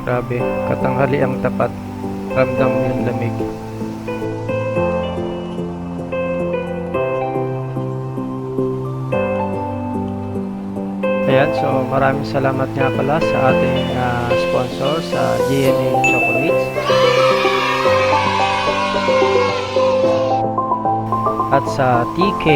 Grabe, katanghali ang tapat. Ramdam mo yung lamig. Ayan, so maraming salamat nga pala sa ating sponsor sa GNA Chocolates at sa TK